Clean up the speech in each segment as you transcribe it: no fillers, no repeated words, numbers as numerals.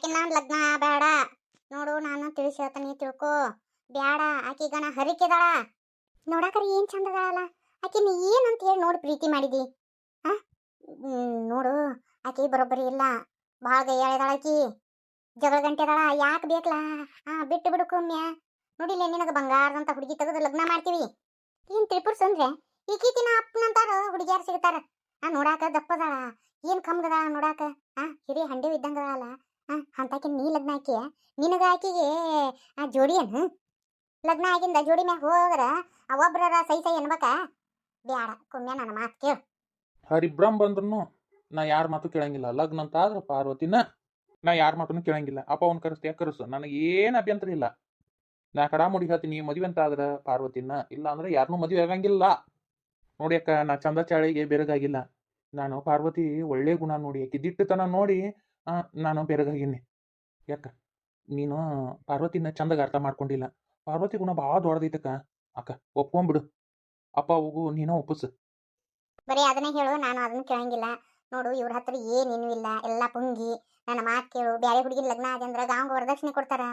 ಆಕಿನ ನಾನ್ ಲಗ್ನ ಬೇಡ ನೋಡು. ನಾನು ತಿಳಿಸಿ ಹೇಳ್ತಾನೆ, ತಿಳ್ಕೊ. ಬ್ಯಾಡ, ಆಕಿಗ ನಾ ಹರಿಕೆದಾಳ. ನೋಡಾಕರಿ ಏನ್ ಚಂದ ಅದಾಳಲ್ಲ. ಆಕಿನ ಏನಂತ ಹೇಳಿ ನೋಡಿ ಪ್ರೀತಿ ಮಾಡಿದಿ? ಹಾ, ನೋಡು, ಆಕಿ ಬರೋಬ್ಬರಿ ಇಲ್ಲ. ಭಾಳ ಗೈಯಾಳಿದಾಳ ಆಕಿ. ಜಗಳ ಗಂಟೆ ಅದಾಳ. ಯಾಕೆ ಬೇಕಲ್ಲ? ಬಿಟ್ಟು ಬಿಡು ಕುಮ್ಯ. ನೋಡಿಲ್ಲ, ನಿನಗ ಬಂಗಾರದಂತ ಹುಡುಗಿ ತೆಗೆದು ಲಗ್ನ ಮಾಡ್ತೀವಿ. ಏನ್ ತ್ರಿಪುರ್ಸ್ ಅಂದ್ರೆ ಈಕೀತಿನ ಅಪ್ಪನಂತಾರ ಹುಡುಗಿಯಾರು ಸಿಗ್ತಾರ. ನೋಡಾಕ ದಪ್ಪದಾಳ, ಏನ್ ಕಮ್ಗದಾಳ ನೋಡಾಕ. ಹಿರಿ ಹಂಡೆ ಇದ್ದಂಗದಾಳಲ್ಲ. ಅಂತಾಕಿ ನೀ ಲಗ್ನ ಹಾಕಿ ನಿನಗ ಆಕಿಗೆ ಜೋಡಿ ಏನು? ಲಗ್ನ ಆಗಿಂದ ಜೋಡಿ ಮ್ಯಾಗ ಹೋದ್ರ ಒಬ್ರರ ಸೈ ಸೈ ಅನ್ಬೇಕ? ಬ್ಯಾಡ ಕುಮ್ಯ, ನನ್ನ ಮಾತು ಕೇಳು. ಹರಿಬ್ರಹ್ಮ ಬಂದ್ರು ನಾ ಯಾರ ಮಾತು ಕೇಳಂಗಿಲ್ಲ. ಲಗ್ನ ಅಂತ ಆದ್ರ ಪಾರ್ವತಿನ ನಾ ಯಾರ ಮಾತನ್ನು ಕೇಳಂಗಿಲ್ಲ. ಅಪ್ಪ ಅವ್ನ ಕರೆಸ್ತೀಯ ಕರೆಸು, ನನಗೆ ಏನು ಅಭ್ಯಂತರ ಇಲ್ಲ. ನಾ ಕಡಾಮುಡಿ ಹೇಳ್ತೀನಿ, ಮದುವೆ ಅಂತ ಆದ್ರ ಪಾರ್ವತಿನ, ಇಲ್ಲ ಅಂದ್ರೆ ಯಾರನ್ನೂ ಮದುವೆ ಆಗಂಗಿಲ್ಲ. ನೋಡಿ ಅಕ್ಕ, ನಾ ಚಂದ ಚಾಳಿಗೆ ಬೆರಗಾಗಿಲ್ಲ. ನಾನು ಪಾರ್ವತಿ ಒಳ್ಳೆ ಗುಣ ನೋಡಿ, ಆಕಿ ದಿಟ್ಟತನ ನೋಡಿ ನಾನು ಬೆರಗಾಗಿನಿ. ಯಾಕ ನೀನು ಪಾರ್ವತಿನ ಚಂದಾಗ ಅರ್ಥ ಮಾಡ್ಕೊಂಡಿಲ್ಲ. ಪಾರ್ವತಿ ಗುಣ ಭಾಳ ದೊಡ್ಡದೈತಕ್ಕ. ಅಕ್ಕ ಒಪ್ಕೊಂಡ್ಬಿಡು. ಅಪ್ಪ ಹೋಗು, ನೀನ ಒಪ್ಪಸು. ಬರೀ ಅದನ್ನೇ ಹೇಳು, ನಾನು ಅದನ್ನ ಕೇಳಂಗಿಲ್ಲ. ನೋಡು, ಇವ್ರ ಹತ್ರ ಏನೇನು ಇಲ್ಲ, ಎಲ್ಲ ಪುಂಗಿ. ನನ್ನ ಮಾತು ಕೇಳು. ಬ್ಯಾರೆ ಹುಡುಗಿನ ಲಗ್ನ ಆದಂದ್ರ ಗಾಂವ್ ವರದಕ್ಷಿಣೆ ಕೊಡ್ತಾರ.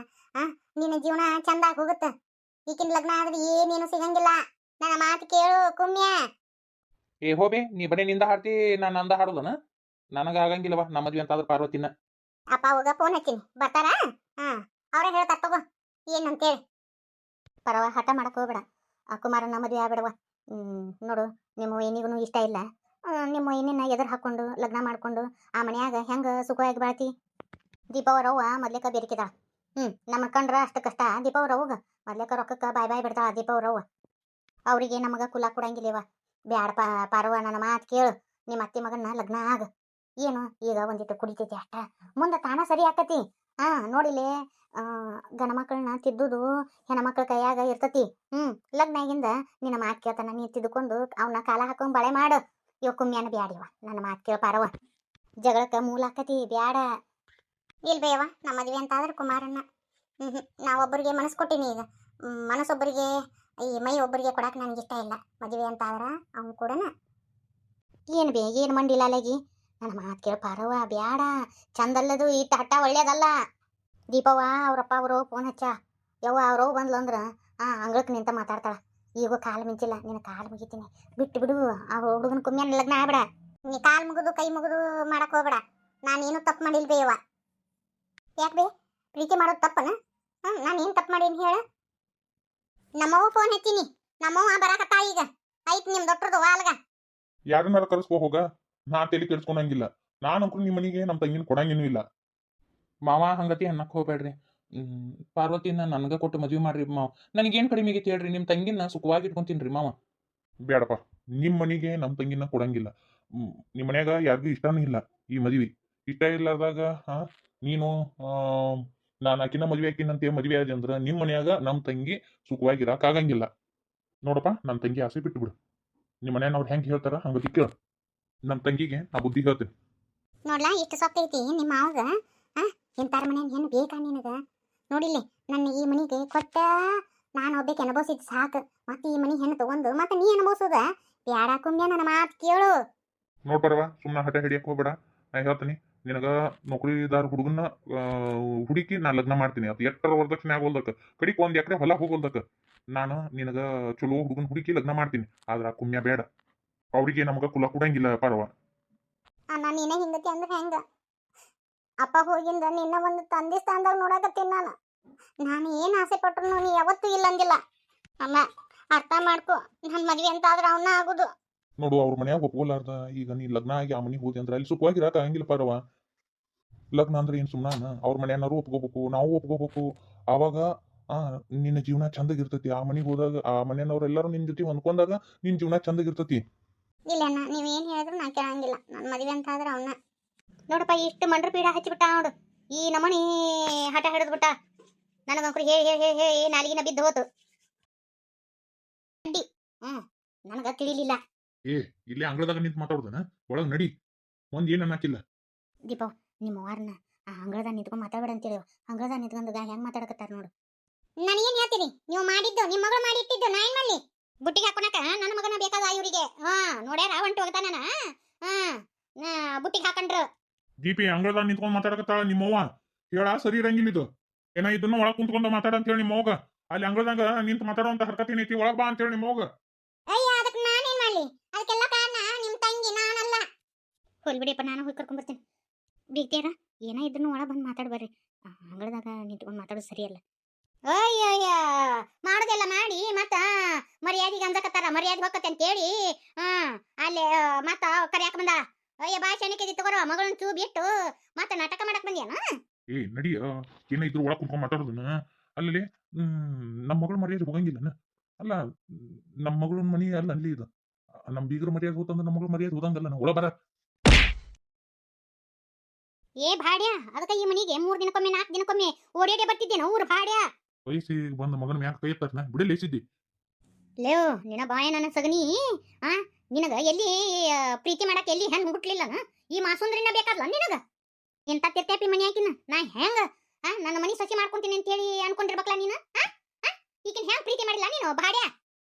ನಿನ್ನ ಜೀವನ ಚಂದಾಗ ಹೋಗುತ್ತ. ಈಕಿನ ಲಗ್ನ ಆದ್ರೆ ಏನೇನು ಸಿಗಂಗಿಲ್ಲ. ನನ್ನ ಮಾತು ಕೇಳು ಕುಮ್ಯ. ಏ ಹೋಬೆ, ನೀ ಬರೀ ನಿಂದ ಹಾಡ್ತಿ, ನಾನು ಅಂದ ಹಾಡೋದನ? ನನಗ ಆಗಂಗಿಲ್ಲವಾ ನಮ್ಮ ಮದ್ವೆ ಅಂತ ಆದ್ರೆ ಪಾರ್ವತಿನ. ಅಪ್ಪ ಹೋಗ ಫೋನ್ ಹಚ್ಚಿನಿ, ಬರ್ತಾರ. ಅವ್ರೇ ಹೇಳ್ತಾರ ತಗೋ ಏನಂತೇಳಿ. ಪರವ ಹಠ ಮಾಡಕ್ ಹೋಗ್ಬೇಡ. ಕುಮಾರನ ಮದುವೆ ಆಗ್ಬೇಡವ. ನೋಡು, ನಿಮ್ಮ ಏನಿಗೂ ಇಷ್ಟ ಇಲ್ಲ. ನಿಮ್ಮ ಏನಿನ ಎದುರು ಹಾಕೊಂಡು ಲಗ್ನ ಮಾಡ್ಕೊಂಡು ಆ ಮನ್ಯಾಗ ಹೆಂಗ ಸುಖವಾಗಿ ಬಾಳ್ತಿ? ದೀಪಾವರವ್ವ ಮೊದ್ಲೇಕ ಬೇರಿಕಿದಾಳ. ನಮ್ಮ ಕಂಡ್ರ ಅಷ್ಟು ಕಷ್ಟ. ದೀಪಾವರವ್ಗ ಮೊದ್ಲೇಕ ರೊಕ್ಕಕ್ಕ ಬಾಯ್ ಬಾಯ್ ಬಿಡ್ತಾಳ ದೀಪಾವರವ್ವ. ಅವ್ರಿಗೆ ನಮಗ ಕುಲ ಕೊಡಂಗಿಲ್ಲವ. ಬ್ಯಾಡ ಪಾರವ್ವ, ನನ್ನ ಮಾತು ಕೇಳು. ನಿಮ್ಮ ಅತ್ತಿ ಮಗನ ಲಗ್ನ ಆಗ. ಏನು ಈಗ ಒಂದಿಟ್ಟು ಕುಡಿತೈತಿ ಅಷ್ಟ, ಮುಂದೆ ತಾನ ಸರಿ ಆಕತಿ. ನೋಡಿಲೆ, ಗಣ ಮಕ್ಕಳನ್ನ ತಿದ್ದುದು ಹೆಣ್ಮಕ್ಳ ಕೈಯಾಗ ಇರ್ತತಿ. ಲಗ್ನ ಆಗಿಂದ ನಿನ್ನ ಮಾತು ಕೇಳ್ತಾನ, ನೀ ತಿದ್ದುಕೊಂಡು ಅವನ್ನ ಕಾಲ ಹಾಕೊಂಡ್ ಬಳೆ ಮಾಡು. ಇವ ಕುಮ್ಯಾನ ಬ್ಯಾಡಿವ, ನನ್ನ ಮಾತು ಕೇಳ ಪಾರವ್ವ. ಜಗಳಕ್ಕ ಮೂಲ ಆಕತಿ, ಬ್ಯಾಡ. ಇಲ್ ಬೇಯವ್ವ, ನಮ್ಮ ಮದ್ವೆ ಅಂತ ಆದ್ರೆ ಕುಮಾರನ್ನ. ನಾವೊಬ್ಬರಿಗೆ ಮನಸ್ಸು ಕೊಟ್ಟಿನಿ. ಈಗ ಮನಸ್ಸೊಬ್ಬರಿಗೆ, ಈ ಮೈ ಒಬ್ಬರಿಗೆ ಕೊಡಕ್ಕೆ ನನಗೆ ಇಷ್ಟ ಇಲ್ಲ. ಮದುವೆ ಅಂತ ಆದ್ರೆ ಅವ್ನು ಕೂಡನ ಏನು ಬೇ, ಏನು ಮಂಡಿಲ್ಲ ಅಲ್ಲಗಿ. ನನ್ನ ಮಾತು ಕೇಳ ಪಾರವ್ವ, ಬ್ಯಾಡ. ಚಂದಲ್ಲದು, ಇಟ್ಟ ಹಟ್ಟ ಒಳ್ಳೇದಲ್ಲ. ದೀಪವ್ವ ಅವ್ರಪ್ಪ ಅವರು ಫೋನ್ ಹಚ್ಚ. ಯವ್ವ ಅವ್ರವ್ ಬಂದ್ಲು ಅಂದ್ರೆ ಅಂಗಳಕ್ಕೆ ನಿಂತ ಮಾತಾಡ್ತಾಳ. ಈಗ ಕಾಲು ಮಿಂಚಿಲ್ಲ, ನಿನ್ನ ಕಾಲು ಮುಗಿತೀನಿ. ಬಿಟ್ಟು ಬಿಡು, ಆ ಹುಡುಗನ ಕುಮ್ಯಾನ ಲಗ್ನ ಆಗ್ಬೇಡ. ನೀ ಕಾಲು ಮುಗಿದು ಕೈ ಮುಗಿದು ಮಾಡಕ್ ಹೋಗ್ಬೇಡ. ನಾನೇನು ತಪ್ಪು ಮಾಡಿಲ್ ಬೇಯವ್ವ. ಯಾಕೆ ಬೇ, ಪ್ರೀತಿ ಮಾಡೋದು ತಪ್ಪನ? ನಾನೇನು ತಪ್ಪು ಮಾಡೀನಿ ಹೇಳ? ನಮ್ಮವ್ವ ಫೋನ್ ಹಚ್ಚಿನಿ, ನಮ್ಮವ್ವ ಬರಾಕತ್ತಾ ಈಗ. ಐತ್ ನಿಮ್ ದೊಡ್ಡದು ವಾಲ್ಗ. ಯಾರನ್ನಾರ ಕರೆಸ್ಕೊ ಹೋಗ, ನಾ ತಲೆ ಕೆಡ್ಸ್ಕೊಂಡಂಗಿಲ್ಲ. ನಾನಂಕರು ನಿಮ್ಮ ಮನೆಗೆ ನಮ್ಮ ತಂಗಿನ ಕೊಡಂಗೇನು ಇಲ್ಲ. ಮಾವ ಹಂಗತಿ ಅನ್ನಕ್ಕೆ ಹೋಗ್ಬೇಡ್ರಿ. ಪಾರ್ವತಿನ ನನಗ ಕೊಟ್ಟು ಮದುವೆ ಮಾಡ್ರಿ ಮಾವ. ನನಗೇನು ಕಡಿಮೆ ಆಗೈತಿ ಹೇಳ್ರಿ? ನಿಮ್ಮ ತಂಗಿನ ಸುಖವಾಗಿ ಇಟ್ಕೊಂತೀನಿ ಮಾವ. ಬೇಡಪ್ಪ, ನಿಮ್ಮ ಮನೆಗೆ ನಮ್ಮ ತಂಗಿನ ಕೊಡಂಗಿಲ್ಲ. ನಿಮ್ಮ ಮನ್ಯಾಗ ಯಾರಿಗೂ ಇಷ್ಟನೂ ಇಲ್ಲ ಈ ಮದುವೆ. ಇಷ್ಟ ಇಲ್ಲದಾಗ ನೀನು ನಾನು ಆಕಿನ ಮದುವೆ ಆಕಿನಂತೆ ಮದುವೆ ಆದ ಅಂದ್ರೆ ನಿಮ್ಮ ಮನ್ಯಾಗ ನಮ್ಮ ತಂಗಿ ಸುಖವಾಗಿರಾಕ್ ಆಗಂಗಿಲ್ಲ. ನೋಡಪ್ಪ, ನನ್ನ ತಂಗಿ ಆಸೆ ಬಿಟ್ಟು ಬಿಡು. ನಿಮ್ಮ ಮನ್ಯಾನವ್ರು ಹೆಂಗೆ ಹೇಳ್ತಾರ ಹಂಗತಿ ಕೇಳು. ನಮ್ಮ ತಂಗಿಗೆ ನಾ ಬುದ್ಧಿ ಹೇಳ್ತೀನಿ. ನೋಡ್ಲಾ ಇಷ್ಟು ಸೊಕ್ಕೈತಿ ನಿಮ್ಮ ಮಾವಗ. ಇಂತಾರ ಮನ್ಯಾಗ ಹೆಣ್ಣು ಬೇಕಾ ನಿನಗ? ನೋಡಿಲ್ಲಿ, ನನ್ನ ಈ ಮನಿಗೆ ಕೊಟ್ಟ ನಾನು ಒಬ್ಬಕ್ಕೆ ಅನುಭವಿಸಿದ್ ಸಾಕು. ಮತ್ತೆ ಈ ಮನಿ ಹೆಣ್ಣು ತಗೊಂಡು ಮತ್ತೆ ನೀ ಅನುಭವಿಸೋದ ಬ್ಯಾಡ ಕುಮ್ಯ, ನನ್ನ ಮಾತು ಕೇಳು. ನೋಡ್ಬಾರವ, ಸುಮ್ಮನೆ ಹಠ ಹಿಡಿಯಕ್ ಹೋಗ್ಬೇಡ. ನಾ ಹೇಳ್ತೀನಿ, ನಿನಗ ನೌಕರಿದಾರ ಹುಡುಗನ್ನ ಹುಡುಕಿ ನಾ ಲಗ್ನ ಮಾಡ್ತೀನಿ. ಅದು ಎಟ್ಟರ ವರದಕ್ಷಿಣೆ ಆಗೋಲ್ದಕ್ಕ, ಕಡಿಕ್ 1 ಎಕರೆ ಹೊಲ ಹೋಗೋಲ್ದಕ್ಕ. ನಾನು ನಿನಗ ಚಲೋ ಹುಡುಗನ್ ಹುಡುಕಿ ಲಗ್ನ ಮಾಡ್ತೀನಿ. ಆದ್ರ ಕುಮ್ಯ ಬೇಡ, ಅವ್ರಿಗೆ ನಮಗ ಕುಲ ಕೊಡಂಗಿಲ್ಲ ಪಾರವ. ನಾನು ಏನೇ ಹಿಂಗತಿ ಅಂದ್ರೆ ಹೆಂಗ? ಅಪ್ಪ ಹೋಗಿಂದ ನಿನ್ನ ಒಂದು ತಂದೆ ಸ್ಥಾನದಾಗ ನೋಡಕತ್ತೀನಿ ನಾನು. ನಾನು ಏನು ಆಸೆ ಪಟ್ರು ನೀ ಯಾವತ್ತೂ ಇಲ್ಲ ಅಂದಿಲ್ಲ. ಅಮ್ಮ ಅರ್ಥ ಮಾಡ್ಕೊ, ನನ್ನ ಮದ್ವೆ ಅಂತ ಆದ್ರೆ ಅವನ್ನ ಆಗುದು. ನೋಡು, ಅವ್ರ ಮನ್ಯಾಗ ಒಪ್ಕೊಲಾರ್ದ ಈಗ ನೀ ಲಗ್ನ ಆಗಿ ಆ ಮನಿಗೆ ಹೋದಿ ಅಂದ್ರೆ ಅಲ್ಲಿ ಸುಖವಾಗಿರಾಕ ಆಗಂಗಿಲ್ಲ ಪಾರವ. ಲಗ್ನ ಅಂದ್ರೆ ಏನ್ ಸುಮ್ಮನ? ಅವ್ರ ಮನ್ಯಾನರು ಒಪ್ಕೋಬೇಕು, ನಾವು ಒಪ್ಕೋಬೇಕು. ಆವಾಗ ನಿನ್ನ ಜೀವನ ಚಂದಗಿರ್ತತಿ. ಆ ಮನಿಗೆ ಹೋದಾಗ ಆ ಮನೆಯವ್ರೆಲ್ಲರೂ ನಿನ್ ಜೊತೆ ಹೊಂದ್ಕೊಂಡಾಗ ನಿನ್ ಜೀವನ ಚಂದಗಿರ್ತತಿ. ಇಲ್ಲ ಅಣ್ಣ, ನೀವೇನು ಹೇಳಿದ್ರು ನಾ ಕೇಳಂಗಿಲ್ಲ. ನನ್ನ ಮದ್ವೆ ಅಂತ ಆದ್ರೆ ಅವನ್ನ. ನೋಡಪ್ಪ, ಇಷ್ಟು ಮಂಡ್ರ ಪೀಡ ಹಚ್ಚಿಬಿಟ್ಟ ನೋಡು. ಈ ನಮನಿ ಹಠ ಹಿಡಿದು ಬಿಟ್ಟ. ನನಗಂಕರು ಹೇ ಹೇ ಹೇ ಹೇ ನಾಲಿಗಿನ ಬಿದ್ದು ಹೋತು. ನನಗ ತಿಳಿಲಿಲ್ಲ. ಇಲ್ಲೇ ಅಂಗಳದಾಗ ನಿಂತು ಮಾತಾಡುದನ? ಒಳಗ್ ನಡಿ, ಒಂದ್ ಏನ್ ಅನ್ನಕಿಲ್ಲ. ದೀಪ, ನಿಮ್ಮ ವಾರನ ಅಂಗಳದಾಗ ನಿಂತ್ಕೊಂಡು ಮಾತಾಡ್ಬೇಡ ಅಂತೇಳಿ ಅಂಗಳದಾಗ ನಿಂತ್ಕೊಂಡು ಹೆಂಗ್ ಮಾತಾಡಕತ್ತಾರ ನೋಡು. ನನಗೇನ್ ಹೇಳ್ತೀರಿ? ನೀವು ಮಾಡಿದ್ದು ನಿಮ್ಮ ಮಗಳು ಮಾಡಿ ಇಟ್ಟಿದ್ದು ನಾ ಏನ್ ಮಾಡ್ಲಿ? ಬುಟ್ಟಿಗೆ ಹಾಕೊಳಕ ನನ್ನ ಮಗನ ಬೇಕಾದ ಇವರಿಗೆ. ನೋಡ್ಯಾರ ಹೊಂಟು ಹೋಗ್ತಾನ. ಬುಟ್ಟಿಗೆ ಹಾಕೊಂಡ್ರು. ದೀಪಿ ಅಂಗಳದಾಗ ನಿಂತ್ಕೊಂಡ್ ಮಾತಾಡಕತ್ತಾಳ ನಿಮ್ಮವ್ವ. ಹೇಳ ಸರಿ ಇರಂಗಿಲ್ಲ ಇದು ಏನ ಇದನ್ನ ಒಳಗ್ ಕುಂತ್ಕೊಂಡ ಮಾತಾಡ ಅಂತ ಹೇಳಿ ನಿಮ್ಮ ಹೋಗ ಅಲ್ಲಿ ಅಂಗಳದಾಗ ನಿಂತ ಮಾತಾಡುವಂತ ಹರ್ಕತ್ ಏನೈತಿ ಒಳಗ್ ಬಾ ಅಂತ ಹೇಳಿ ನಿಮ್ಮ ಹೋಗ ಅಯ್ಯ ಅದಕ್ಕೆ ನಾನೇನ್ ಮಾಡ್ಲಿ ಅದಕ್ಕೆಲ್ಲ ಕಾರಣ ನಿಮ್ ತಂಗಿ ನಾನಲ್ಲ. ಹೋಲ್ ಬಿಡಿಯಪ್ಪ, ನಾನು ಹೋಗಿ ಕರ್ಕೊಂಡ್ ಬರ್ತೀನಿ. ಬೀಗ್ತಿಯಾರ ಏನ ಇದ್ರೂ ಒಳಗೆ ಬಂದು ಮಾತಾಡ್ಬರ್ರಿ. ಅಂಗಳದಾಗ ನಿಂತ್ಕೊಂಡು ಮಾತಾಡೋದು ಸರಿಯಲ್ಲ. ಅಯ್ಯಯ್ಯ ಮಾಡೋದೆಲ್ಲ ಮಾಡಿ ಮತ್ತ ಮರ್ಯಾದೆಗೆ ಅಂಜಕತ್ತಾರ, ಮರ್ಯಾದೆ ಹೋಗತ್ತೆ ಅಂತೇಳಿ ಅಲ್ಲಿ ಮತ್ತ ಕರಿಯಾಕ ಬಂದ. ಅಯ್ಯ ಭಾಷೆ ಏನಕ್ಕೆ ತಗೋರ ಮಗಳನ್ನ ಚೂ ಬಿಟ್ಟು ಮತ್ತ ನಾಟಕ ಮಾಡಕ್ ಬಂದ್ಯಾನ. ಏ ನಡಿ ಏನ ಇದ್ರು ಒಳಗ್ ಕುಂತ್ಕೊಂಡ್ ಮಾತಾಡೋದನ್ನ ಅಲ್ಲಿ ನಮ್ಮ ಮಗಳ ಮರ್ಯಾದೆ ಹೋಗಂಗಿಲ್ಲ ಅಲ್ಲ ನಮ್ಮ ಮಗಳ ಮನಿ ಅಲ್ಲ ಅಲ್ಲಿ ಇದು ನಮ್ ಬೀಗರ ಮರ್ಯಾದೆ ಹೋತಂದ್ರ ನಮ್ಮ ಮಗಳ ಮರ್ಯಾದೆ ಹೋದಂಗಲ್ಲ ಒಳ ಬರ ಏ ಭಾಡ್ಯ, ಅದಕ್ಕೆ ಈ ಮನಿಗೆ 3 ದಿನಕ್ಕೊಮ್ಮೆ 4 ದಿನಕ್ಕೊಮ್ಮೆ ಓಡೇಡೆ ಬರ್ತಿದ್ದೇನ ಊರು ಭಾಡ್ಯ. ವಯಸ್ಸಿಗೆ ಬಂದ ಮಗನ ಮ್ಯಾಗ ಕೈ ಎತ್ತಾರನ ಬಿಡಲಿ ಲೇಸಿದ್ದಿ ಲೇವ್ ನಿನ್ನ ಬಾಯ ನನ್ನ ಸಗನಿ. ನಿನಗ ಎಲ್ಲಿ ಪ್ರೀತಿ ಮಾಡಕ್ ಎಲ್ಲಿ ಹೆಣ್ ಹುಟ್ಲಿಲ್ಲ ಈ ಮಾಸುಂದ್ರಿನ ಬೇಕಾದ್ಲ ನಿನಗ. ಎಂತ ತಿರ್ತಾಪಿ ಮನಿ ಹಾಕಿನ ನಾ ಹೆಂಗ ನನ್ನ ಮನಿ ಸಸಿ ಮಾಡ್ಕೊಂತೀನಿ ಅಂತ ಹೇಳಿ ಅನ್ಕೊಂಡಿರ್ಬೇಕಲ್ಲ ನೀನು. ಈಗಿನ ಹೆಂಗ್ ಪ್ರೀತಿ ಮಾಡಿಲ್ಲ ನೀನು ಭಾಡ್ಯ.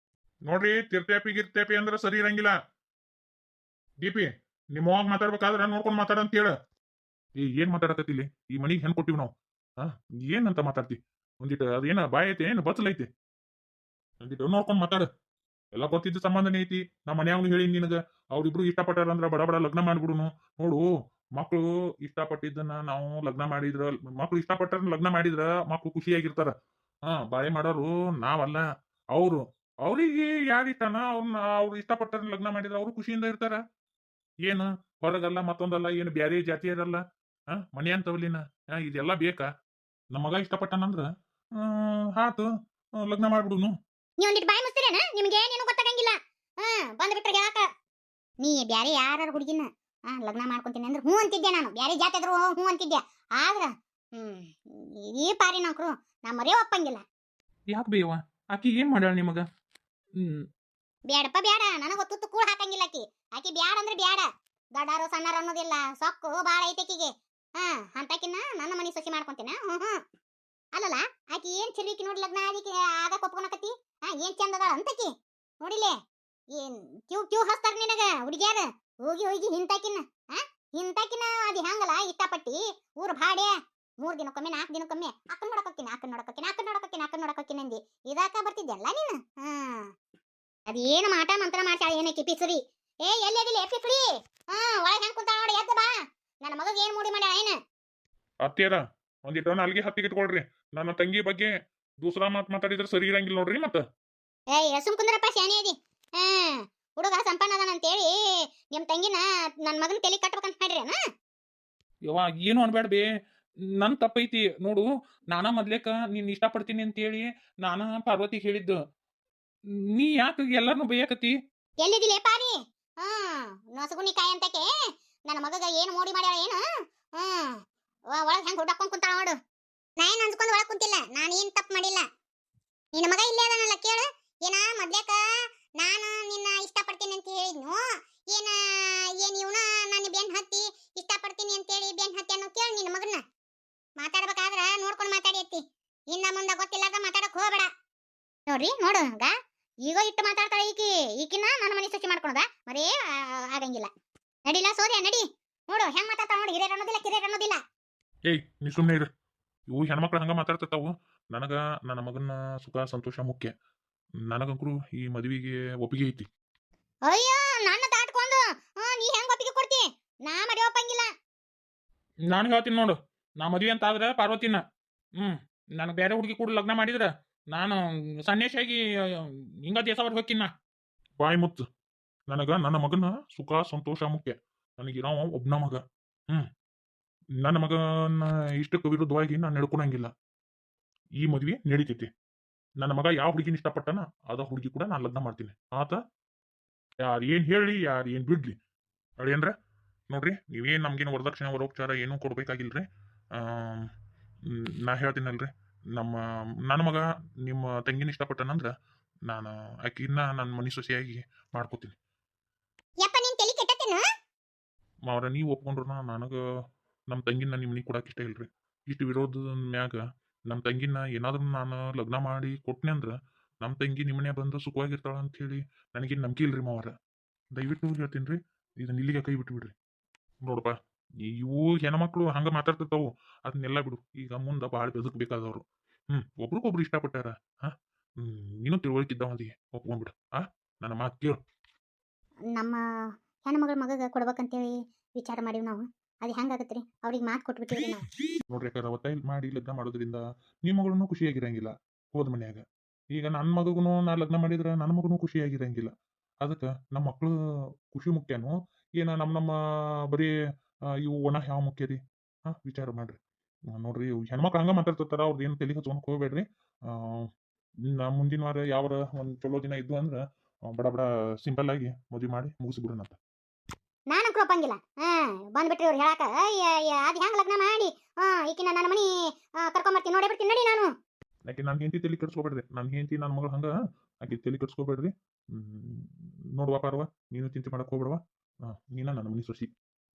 ನೋಡ್ರಿ ತಿರ್ತ್ಯಾಪಿ ಗಿರ್ತ್ಯಾಪಿ ಅಂದ್ರ ಸರಿ ಇರಂಗಿಲ್ಲ. ಡಿಪಿ ನಿಮ್ಮ ಹೋಗ್ ಮಾತಾಡ್ಬೇಕಾದ್ರ ನೋಡ್ಕೊಂಡ್ ಮಾತಾಡ ಅಂತ ಹೇಳ. ಏನ್ ಮಾತಾಡಕತ್ತಿಲ್ಲಿ ಈ ಮನಿಗೆ ಹೆಣ್ ಕೊಟ್ಟಿವ್ ನಾವು ಏನಂತ ಮಾತಾಡ್ತಿ ಒಂದಿಟ್ಟು ಅದೇನ ಬಾಯ್ ಐತೆ ಏನು ಬಚ್ಚಲೈತೆ ಒಂದಿಟ್ಟು ನೋಡ್ಕೊಂಡ್ ಮಾತಾಡ. ಎಲ್ಲ ಗೊತ್ತಿದ್ದ ಸಂಬಂಧನೇ ಐತಿ. ನಮ್ಮ ಮನ್ಯಾವನು ಹೇಳಿ ನಿನಗ ಅವ್ರಿಬ್ರು ಇಷ್ಟಪಟ್ಟಾರ ಅಂದ್ರ ಬಡ ಬಡ ಲಗ್ನ ಮಾಡ್ಬಿಡುನು. ನೋಡು ಮಕ್ಕಳು ಇಷ್ಟಪಟ್ಟಿದ್ದನ್ನ ನಾವು ಲಗ್ನ ಮಾಡಿದ್ರ ಮಕ್ಳು ಇಷ್ಟಪಟ್ಟಾರ ಲಗ್ನ ಮಾಡಿದ್ರ ಮಕ್ಳು ಖುಷಿಯಾಗಿರ್ತಾರ. ಬಾಳೆ ಮಾಡೋರು ನಾವಲ್ಲ ಅವ್ರು. ಅವ್ರಿಗೆ ಯಾರ ಇಷ್ಟನ ಅವ್ರು ಇಷ್ಟಪಟ್ಟಾರ ಲಗ್ನ ಮಾಡಿದ್ರ ಅವ್ರು ಖುಷಿಯಿಂದ ಇರ್ತಾರ. ಏನು ಹೊರಗಲ್ಲ ಮತ್ತೊಂದಲ್ಲ ಏನು ಬ್ಯಾರೆ ಜಾತಿಯರಲ್ಲ ಮನೆ ಅಂತವಲ್ಲಿನ ಇದೆಲ್ಲ ಬೇಕಾ. ನಮ್ಮ ಮಗ ಇಷ್ಟಪಟ್ಟನಂದ್ರ ಹಾತು ಲಗ್ನ ಮಾಡ್ಬಿಡುನು. ನೀ ಒಂದಿಟ್ಟು ಬಾಯಿ ಮುಸ್ತಿರೇನ ನಿಮ್ಗೆ ಏನೇನು ಗೊತ್ತಾಗಂಗಿಲ್ಲ. ಬಂದ್ಬಿಟ್ರೆ ಯಾಕ ನೀ ಬ್ಯಾರೆ ಯಾರು ಹುಡುಗಿನ ಲಗ್ನ ಮಾಡ್ಕೊಂತೀನಿ ಅಂದ್ರೆ ಹ್ಞೂ ಅಂತಿದ್ದೆ ನಾನು. ಬ್ಯಾರೆ ಜಾತಿ ಆದ್ರೂ ಹ್ಞೂ ಅಂತಿದ್ದೆ. ಆದ್ರ ಈ ಪಾರಿ ನೌಕರು ನಾ ಮರೇ ಒಪ್ಪಂಗಿಲ್ಲ. ಯಾಕೆ ಬೇವ ಆಕಿ ಏನ್ ಮಾಡ್ಯಾಳ ನಿಮಗ? ಬ್ಯಾಡಪ್ಪ ಬ್ಯಾಡ, ನನಗ ತುತ್ತು ಕೂಳ್ ಹಾಕಂಗಿಲ್ಲ ಆಕಿ. ಆಕಿ ಬ್ಯಾಡ ಅಂದ್ರೆ ಬ್ಯಾಡ. ದೊಡ್ಡಾರು ಸಣ್ಣಾರು ಅನ್ನೋದಿಲ್ಲ, ಸೊಕ್ಕು ಬಾಳ ಐತೆಕಿಗೆ. ಅಂತಕಿನ ನನ್ನ ಮನಿ ಸೊಸಿ ಮಾಡ್ಕೊಂತೀನ. ಅಲ್ಲಲ್ಲ ಆಕಿ ಏನ್ ಚಿರಿಕಿ ನೋಡಿ ಲಗ್ನ ಆಗಿ ಆಗಕ್ ಒಪ್ಕೊಳಕತ್ತಿ. ಏನ್ ಚಂದ ಅದ ಅಂತಕಿ ನೋಡಿಲೆ. ಏನ್ ಕ್ಯೂ ಹಸ್ತಾರ ನಿನಗ ಹುಡುಗಿಯಾರ. ಹೋಗಿ ಹೋಗಿ ಹಿಂತಾಕಿನ ಅದಿ ಹಂಗಲ್ಲ ಇಷ್ಟಪಟ್ಟಿ ಊರ್ ಭಾಡೆ 3 ದಿನಕ್ಕೊಮ್ಮೆ 4 ದಿನಕ್ಕೊಮ್ಮೆ ಅಕ್ಕನ್ ನೋಡಕೋಕಿನ ಅಂದಿ. ಇದಾಕ ಬರ್ತಿದ್ಯಲ್ಲ ನೀನು. ಅದೇನು ಮಾಟ ಮಂತ್ರ ಮಾಡ್ತಾಳ ಏನಕ್ಕೆ ಪಿಸುರಿ. ಏ ಎಲ್ಲದಿಲ್ಲ ಪಿಸುರಿ. ಒಳಗೆ ಹೆಂಗ್ ಕುಂತ ನೋಡಿ ಎದ್ದ ಬಾ. ನನ್ನ ಮಗಗೆ ಏನ್ ಮೂಡಿ ಮಾಡ್ಯಾಳ ಏನ. ಅತ್ತಿಯರ ಒಂದಿಟ್ಟು ನಾಲ್ಗೆ ಹತ್ತಿಗೆ ಇಟ್ಕೊಳ್ರಿ. ನನ್ನ ತಂಗಿ ಬಗ್ಗೆ ದೂಸರಾ ಮಾತಾಡಿದ್ರೆ ಸರಿ ಇರಂಗಿಲ್ಲ ನೋಡ್ರಿ ಮತ್ತ. ಏಯ್ ಸುಮ್ ಕುಂದ್ರಪ್ಪ ಶಾಣಿ ಅದಿ. ಹುಡುಗ ಸಂಪನ್ನ ಅದಾನ ಅಂತೇಳಿ ನಿಮ್ ತಂಗಿನ ನನ್ನ ಮಗನ ತಲೆ ಕಟ್ಬೇಕಂತ ಮಾಡ್ರೇನ. ಯವ್ವ ಏನು ಅನ್ಬೇಡ ಬೇ, ನನ್ ತಪ್ಪೈತಿ ನೋಡು. ನಾನ ಮೊದ್ಲೇಕ ನೀನ್ ಇಷ್ಟಪಡ್ತೀನಿ ಅಂತೇಳಿ ನಾನ ಪಾರ್ವತಿ ಹೇಳಿದ್ದು. ನೀ ಯಾಕೆ ಎಲ್ಲಾರ್ನು ಬೈಯಕತ್ತಿ? ಎಲ್ಲಿದಿಲೇ ಪಾರಿ. ನೊಸಗುನಿ ಕಾಯಿ ಅಂತಕೆ ನನ್ನ ಮಗಗ ಏನು ಮೋಡಿ ಮಾಡ್ಯಾಳ ಏನು. ಒಳಗ್ ಹೆಂಗ್ ಹುಡ್ಕೊಂಡ್ ಕುಂತಾಳ ನೋಡು. ನಾ ಏನ್ ಅನ್ಸ್ಕೊಂಡ್ ಒಳಗ್ ಕುಂತಿಲ್ಲ. ನಾನು ಏನ್ ತಪ್ಪು ಮಾಡಿಲ್ಲ. ನಿನ್ನ ಮಗ ಇಲ್ಲೇ ಅದನಲ್ಲ ಕೇಳು. ಏನ ಮೊದ್ಲೇಕ ನಾನು ನಿನ್ನ ಇಷ್ಟಪಡ್ತೀನಿ ಅಂತ ಹೇಳಿದ್ನು. ಏನ್ ಇವನ ನನ್ನ ಬೆನ್ ಹತ್ತಿ ಇಷ್ಟಪಡ್ತೀನಿ ಅಂತೇಳಿ ಬೆನ್ ಹತ್ತಿ ಅನ್ನೋ ಕೇಳು ನಿನ್ನ ಮಗನ್ನ. ಮಾತಾಡ್ಬೇಕಾದ್ರ ನೋಡ್ಕೊಂಡು ಮಾತಾಡಿ. ಹಿಂದ ಮುಂದ ಗೊತ್ತಿಲ್ಲದ ಮಾತಾಡಕ್ ಹೋಗ್ಬೇಡ. ನೋಡ್ರಿ ನೋಡು ಈಗ ಇಟ್ಟು ಮಾತಾಡ್ತಾಳ ಈಕಿನ ನನ್ನ ಮನೆ ಸೊಸಿ ಮಾಡ್ಕೊಳದ ಮರೇ ಆಗಂಗಿಲ್ಲ. ನಡಿಲ್ಲ ಸೋದೆ ನಡಿ. ನೋಡು ಹೆಂಗ್ ಮಾತಾಡ್ತಾಳ ನೋಡಿ. ಹಿರಿಯರ್ ಅನ್ನೋದಿಲ್ಲ ಕಿರಿಯರ್ ಅನ್ನೋದಿಲ್ಲ. ಏಯ್ ನೀ ಸುಮ್ನೆ ಇರು. ಇವು ಹೆಣ್ಮಕ್ಳು ಹಂಗ ಮಾತಾಡ್ತಿರ್ತಾವು. ನನಗ ನನ್ನ ಮಗನ ಸುಖ ಸಂತೋಷ ಮುಖ್ಯ. ನನಗಂಕರು ಈ ಮದುವೆಗೆ ಒಪ್ಪಿಗೆ ಐತಿ. ಅಯ್ಯೋ ನನ್ನ ದಾಟ್ಕೊಂಡು ನೀ ಹೆಂಗ್ ಒಪ್ಪಿಗೆ ಕೊಡ್ತಿ. ನಾ ಮಡಿ ಒಪ್ಪಂಗಿಲ್ಲ. ನಾನು ಹೇಳ್ತೀನಿ ನೋಡು, ನಾ ಮದ್ವಿ ಅಂತ ಆದ್ರ ಪಾರ್ವತಿನ ನನಗೆ ಬೇರೆ ಹುಡುಗಿ ಕೂಡ ಲಗ್ನ ಮಾಡಿದ್ರ ನಾನು ಸನ್ಯಾಸಿಯಾಗಿ ಹಿಂಗ ದೇಶವರ್ಗ ಹೋಗಿನ. ಬಾಯಿ ಮುತ್ತು. ನನಗ ನನ್ನ ಮಗನ ಸುಖ ಸಂತೋಷ ಮುಖ್ಯ. ನನಗಿರೋ ಒಬ್ನ ಮಗ. ನನ್ನ ಮಗನ ಇಷ್ಟಕ್ಕೆ ವಿರುದ್ಧವಾಗಿ ನಾನು ನಡ್ಕೊಳಂಗಿಲ್ಲ. ಈ ಮದ್ವಿ ನಡೀತೈತಿ. ನನ್ನ ಮಗ ಯಾವ ಹುಡುಗಿನ ಇಷ್ಟಪಟ್ಟನ ಅದ ಹುಡುಗಿ ಕೂಡ ನಾನು ಲಗ್ನ ಮಾಡ್ತೀನಿ. ಆತ ಯಾರು ಏನ್ ಹೇಳಿ ಯಾರು ಏನ್ ಬಿಡ್ಲಿ ಅಳಿಯಂದ್ರ. ನೋಡ್ರಿ ನೀವೇನ್ ನಮ್ಗೇನು ವರದಕ್ಷಿಣೆ ವರೋಪಚಾರ ಏನೂ ಕೊಡ್ಬೇಕಾಗಿಲ್ರಿ. ನಾ ಹೇಳ್ತೀನಲ್ರಿ, ನನ್ನ ಮಗ ನಿಮ್ಮ ತಂಗಿನ ಇಷ್ಟಪಟ್ಟನಂದ್ರ ನಾನು ಆಕಿನ ನನ್ನ ಮನಿ ಸೊಸೆಯಾಗಿ ಮಾಡ್ಕೋತೀನಿ. ಮಾವ್ರ ನೀವು ಒಪ್ಕೊಂಡ್ರು ನನಗ ನಮ್ಮ ತಂಗಿನ ನಿಮ್ಮ ಮನಿಗೆ ಕೊಡಕ್ಕೆ ಇಷ್ಟ ಇಲ್ರಿ. ಇಷ್ಟು ವಿರೋಧದ ಮ್ಯಾಗ ನಮ್ಮ ತಂಗಿನ ಏನಾದ್ರೂ ನಾನು ಲಗ್ನ ಮಾಡಿ ಕೊಟ್ನೆ ಅಂದ್ರ ನಮ್ಮ ತಂಗಿ ನಿಮ್ಮನೆ ಬಂದು ಸುಖವಾಗಿರ್ತಾಳ ಅಂತ ಹೇಳಿ ನನಗೇನು ನಂಬಿಕೆ ಇಲ್ರಿ ಮಾವಾರ. ದಯವಿಟ್ಟು ಹೇಳ್ತೀನಿ ರೀ, ಇದನ್ನ ಇಲ್ಲಿಗೆ ಕೈ ಬಿಟ್ಟು ಬಿಡ್ರಿ. ನೋಡಪ್ಪ ಇವು ಹೆಣ್ಮಕ್ಳು ಹಂಗ ಮಾತಾಡ್ತಿರ್ತಾವು, ಅದನ್ನೆಲ್ಲ ಬಿಡು. ಈಗ ಮುಂದೆ ಭಾಳ ಬದುಕಬೇಕಾದವ್ರು. ಒಬ್ರಿಗೊಬ್ರು ಇಷ್ಟಪಟ್ಟಾರ. ಹಾ ನೀನು ತಿಳುವಳಿಕಿದ್ದವಲ್ಲಿ ಒಪ್ಕೊಂಡ್ಬಿಡು. ನನ್ನ ಮಾತು ಕೇಳು. ನಮ್ಮ ಹೆಣ್ಮಗಳ ಮಗಗೆ ಕೊಡ್ಬೇಕಂತೇಳಿ ವಿಚಾರ ಮಾಡೀವಿ ನಾವು. ಅದು ಹೆಂಗಾಗತ್ತೆ ರೀ? ಅವ್ರಿಗೆ ಮಾತು ಕೊಟ್ಬಿಟ್ಟಿವ್ರಿ ನಾವು. ನೋಡ್ರಿ ಯಾಕಂದ್ರೆ ಒತ್ತಾಯ ಮಾಡಿ ಲಗ್ನ ಮಾಡೋದ್ರಿಂದ ನಿಮ್ಮ ಮಗಳನ್ನು ಖುಷಿಯಾಗಿರಂಗಿಲ್ಲ ಹೋದ ಮನ್ಯಾಗ. ಈಗ ನನ್ನ ಮಗಗೂ ನಾ ಲಗ್ನ ಮಾಡಿದ್ರೆ ನನ್ನ ಮಗನೂ ಖುಷಿಯಾಗಿರಂಗಿಲ್ಲ. ಅದಕ್ಕೆ ನಮ್ಮ ಮಕ್ಕಳು ಖುಷಿ ಮುಖ್ಯನೋ ಏನ ನಮ್ಮ ಬರೀ ಇವು ಒಣ ಯಾವ ಮುಖ್ಯ ರೀ? ವಿಚಾರ ಮಾಡ್ರಿ. ನೋಡ್ರಿ ಇವ್ ಹೆಣ್ಮಕ್ಳು ಹಂಗ ಮಾತಾಡ್ತಿರ್ತಾರ, ಅವ್ರದ್ದು ಏನು ತಲೆಗೆ ಹಚ್ಕೊಳಕ್ ಹೋಗ್ಬೇಡ್ರಿ. ಆ, ನಾ ಮುಂದಿನ ವಾರ ಯಾವಾರ ಒಂದು ಚಲೋ ದಿನ ಇದ್ದು ಅಂದ್ರೆ ಬಡ ಬಡ ಸಿಂಪಲ್ ಆಗಿ ಮದುವೆ ಮಾಡಿ ಮುಗಿಸ್ಬಿಡೋಣಂತ. ನಾನು ಒಪ್ಪಂಗಿಲ್ಲ. ಬಂದ್ಬಿಟ್ರಿ ಅವ್ರು ಹೇಳಾಕ ಅದು ಹೆಂಗ್ ಲಗ್ನ ಮಾಡಿ ಈಕಿನ ನನ್ನ ಮನಿ ಕರ್ಕೊಂಬರ್ತೀನಿ ನೋಡೇ ಬಿಡ್ತೀನಿ ನಡಿ ನಾನು. ಯಾಕೆ ನಾನು ಹೆಂಡತಿ ತಲೆ ಕೆಡ್ಸ್ಕೊಬೇಡ್ರಿ. ನನ್ನ ಹೆಂಡತಿ ನನ್ನ ಮಗಳು ಹಂಗ ಆಕೆ ತಲೆ ಕೆಡ್ಸ್ಕೊಬೇಡ್ರಿ. ನೋಡುವ ಪಾರ್ವ, ನೀನು ಚಿಂತೆ ಮಾಡಕ್ ಹೋಗ್ಬಿಡವ. ನೀನ ನನ್ನ ಮನಿ ಸೊಸಿ.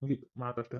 ಮುಗೀತು ಮಾತಷ್ಟ.